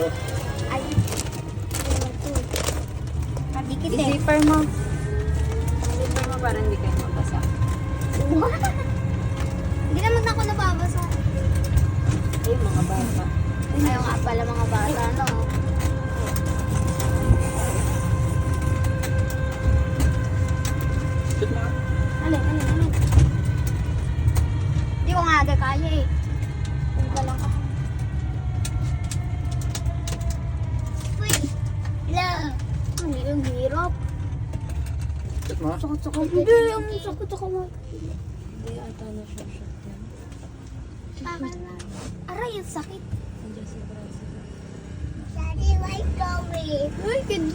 to. Ay. Madikit eh. I-zipper mo. I-zipper mo para hindi kayo mabasa. Hindi naman ako nababasa. Ay, mga bata. Ayaw nga pala mga bata, no? Shoot mo. Alin. Hindi ko nga agad kaya eh. Punta lang ka. Uy! Love! Ano yung hirap? Shoot mo. Sakot-sakot. Hindi, ang sakot-sakot. Hindi ata na siya shot yan. Bakit na? Aray, ang sakit. Nandiyan sa braso. Daddy, like going. Uy, good.